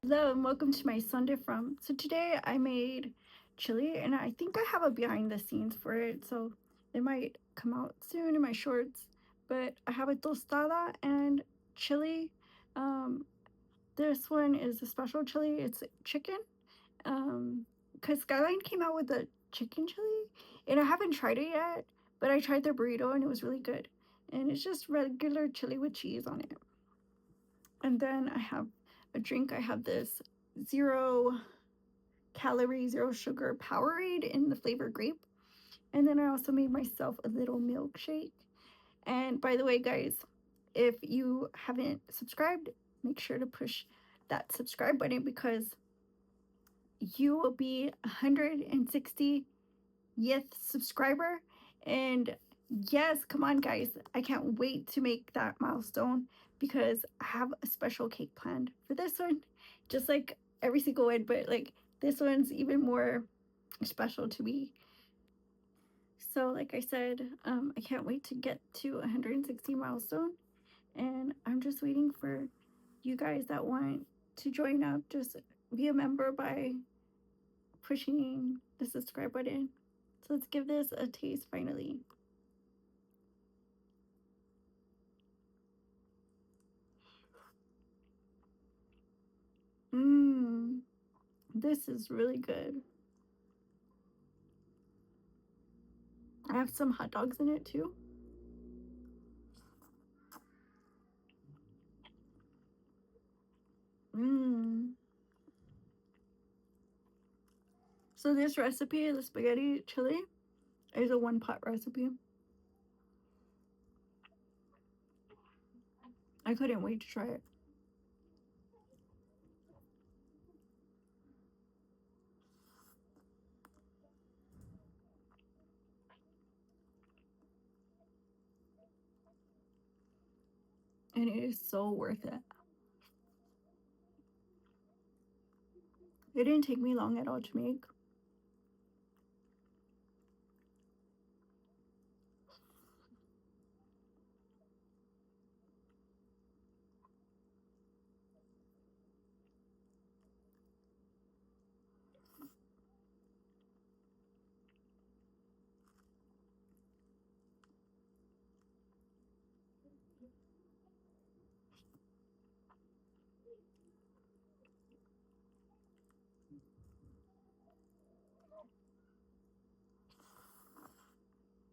Hello and welcome to my Sunday from. So today I made chili and I think I have a behind the scenes for it, so it might come out soon in my shorts. But I have a tostada and chili. Um, this one is a special chili. It's chicken. Because Skyline came out with a chicken chili and I haven't tried it yet, but I tried their burrito and it was really good. And it's just regular chili with cheese on it. And then I have a drink. I have this zero calorie, zero sugar Powerade in the flavor grape. And then I also made myself a little milkshake. And by the way, guys, if you haven't subscribed, make sure to push that subscribe button because you will be 160th subscriber. And yes, come on, guys. I can't wait to make that milestone because I have a special cake planned for this one, just like every single one, but like this one's even more special to me. So, like I said, I can't wait to get to 160 milestone, and I'm just waiting for you guys that want to join up. Just be a member by pushing the subscribe button. So let's give this a taste finally. Mmm, this is really good. I have some hot dogs in it too. Mmm. So this recipe, the spaghetti chili, is a one pot recipe. I couldn't wait to try it. And it is so worth it. It didn't take me long at all to make.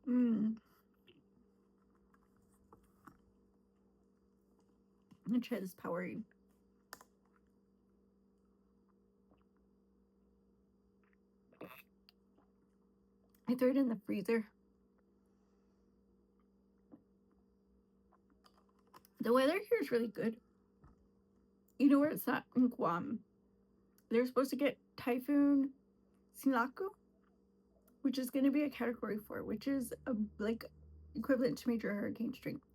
Mmm. I'm gonna try this Powerade. I threw it in the freezer. The weather here is really good. You know where it's at? In Guam. They're supposed to get Typhoon Sinlaku, which is going to be a category 4, which is like equivalent to major hurricane strength.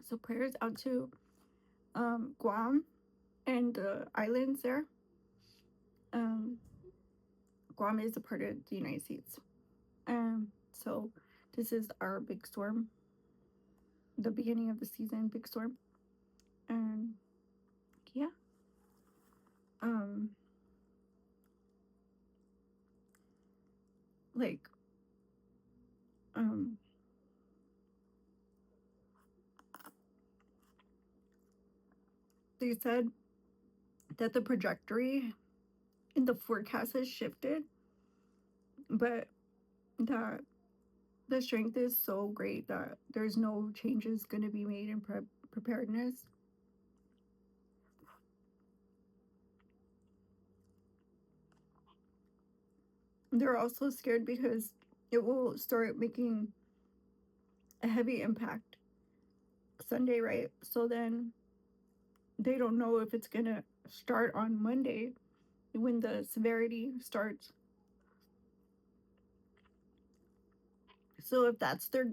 So prayers out to Guam and the islands there. Um, Guam is a part of the United States. So this is our big storm, the beginning of the season, big storm. And yeah. Um, like, um, they said that the trajectory in the forecast has shifted, but that the strength is so great that there's no changes going to be made in preparedness. They're also scared because it will start making a heavy impact Sunday, right? So then they don't know if it's going to start on Monday when the severity starts. So if that's their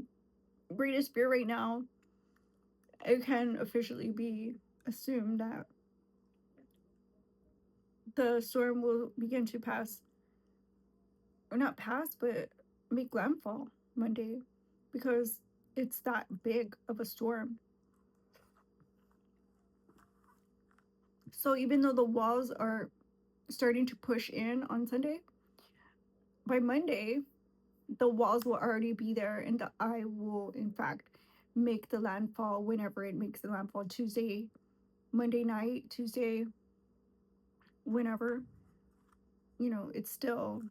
greatest fear right now, it can officially be assumed that the storm will begin to pass, or not pass, but make landfall Monday because it's that big of a storm. So even though the walls are starting to push in on Sunday, by Monday, the walls will already be there and the eye will, in fact, make the landfall whenever it makes the landfall Tuesday, Monday night, Tuesday, whenever. It's still,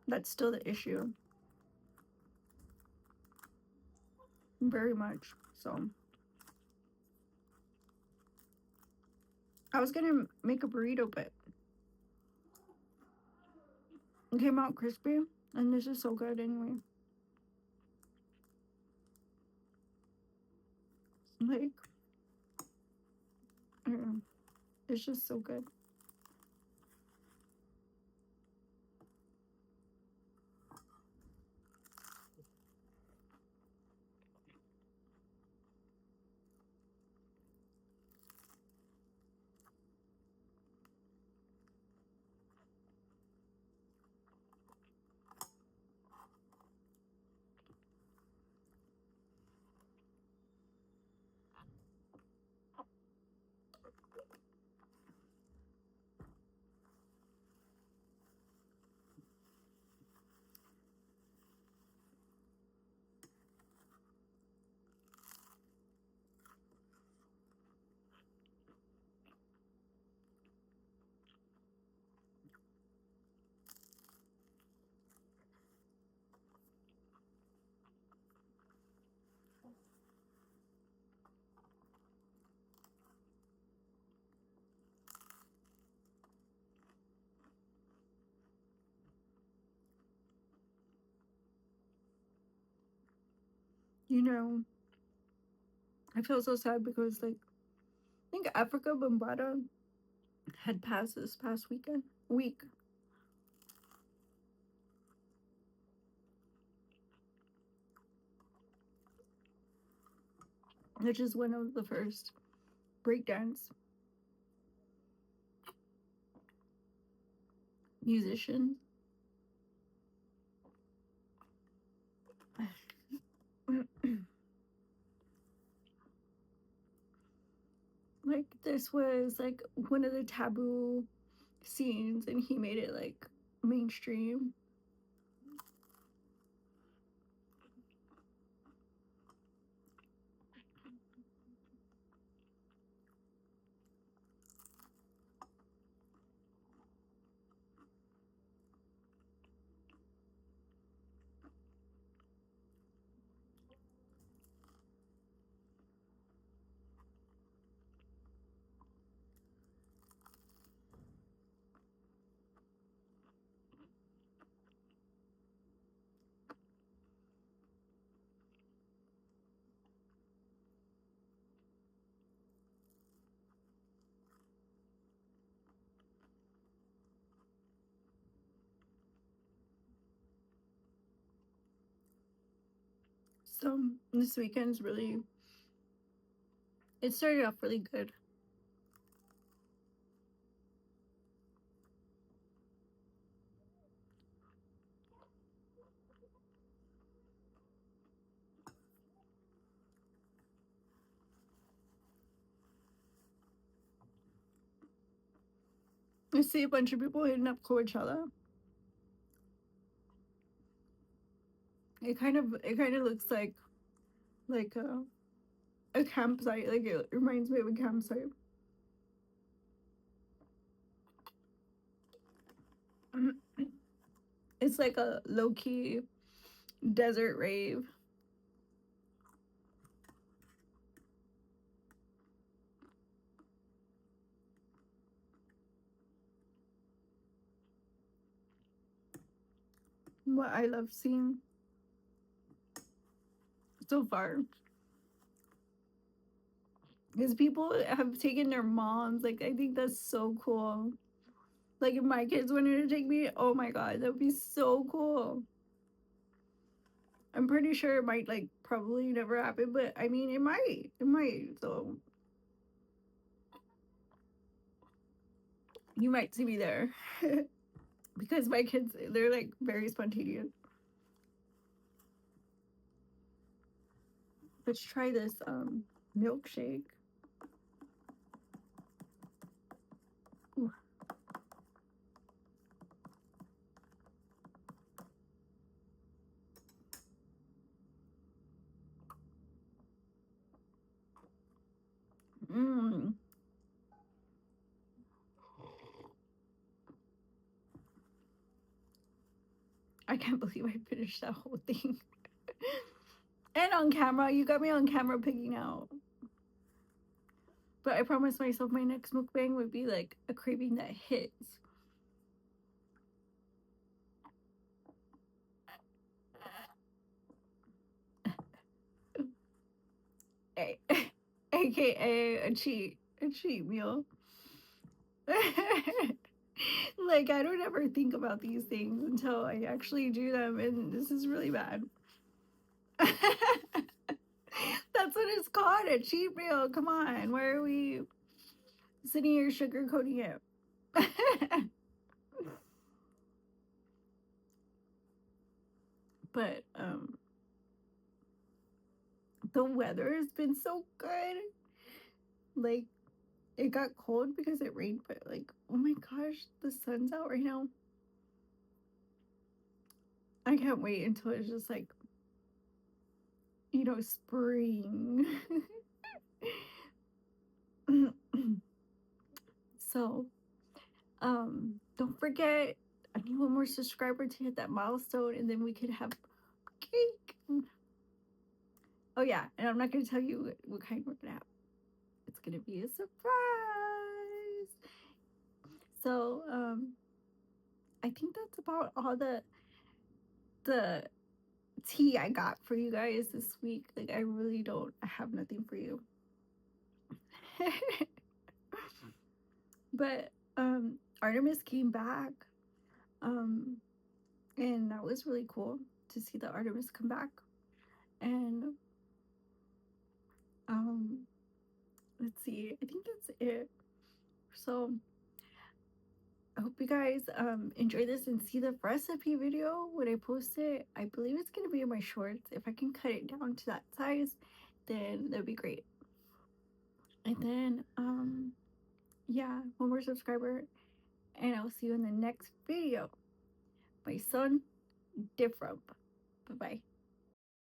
that's still the issue, very much. So I was going to make a burrito, but it came out crispy. And this is so good anyway. Like, I don't know. It's just so good. You know, I feel so sad because, like, I think Africa Bombada had passed this past week, which is one of the first breakdance musicians. Like, this was like one of the taboo scenes, and he made it like mainstream. So this weekend's really, it started off really good. I see a bunch of people hitting up Coachella. It kind of looks like a campsite. Like, it reminds me of a campsite. It's like a low key desert rave. What I love seeing so far is people have taken their moms. Like, I think that's so cool. Like, if my kids wanted to take me, oh my god, that would be so cool. I'm pretty sure it might, like, probably never happen, but I mean, it might. It might. So you might see me there. Because my kids, they're like very spontaneous. Let's try this milkshake. Ooh. Mmm. I can't believe I finished that whole thing. And on camera, you got me on camera picking out. But I promised myself my next mukbang would be like a craving that hits. AKA a cheat meal. Like, I don't ever think about these things until I actually do them, and this is really bad. That's what it's called, a cheat meal. Come on, why are we sitting here sugarcoating it? But the weather has been so good. Like, it got cold because it rained, but like, oh my gosh, the sun's out right now. I can't wait until it's just like, spring. So, don't forget, I need one more subscriber to hit that milestone, and then we could have cake. Oh yeah, and I'm not gonna tell you what kind we're gonna have. It's gonna be a surprise. So, I think that's about all the tea I got for you guys this week. Like, I really don't. I have nothing for you. But Artemis came back. Um, and that was really cool to see the Artemis come back. And let's see, I think that's it. So I hope you guys enjoy this and see the recipe video when I post it. I believe it's gonna be in my shorts. If I can cut it down to that size, then that'd be great. And then yeah, one more subscriber, and I'll see you in the next video. My son different. Bye bye.